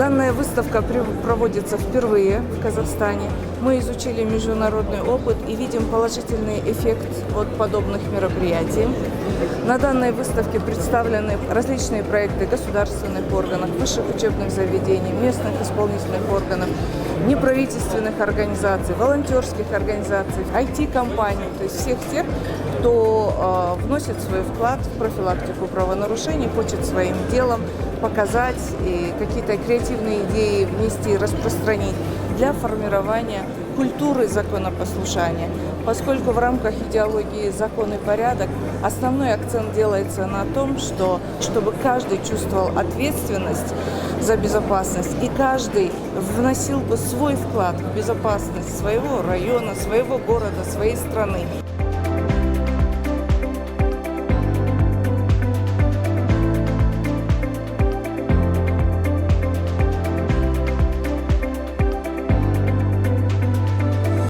Данная выставка проводится впервые в Казахстане. Мы изучили международный опыт и видим положительный эффект от подобных мероприятий. На данной выставке представлены различные проекты государственных органов, высших учебных заведений, местных исполнительных органов, неправительственных организаций, волонтерских организаций, IT-компаний, то есть всех тех, кто вносит свой вклад в профилактику правонарушений, хочет своим делом показать и какие-то креативные идеи внести, распространить для формирования культуры законопослушания. Поскольку в рамках идеологии закон и порядок основной акцент делается на том, чтобы каждый чувствовал ответственность за безопасность и каждый вносил бы свой вклад в безопасность своего района, своего города, своей страны.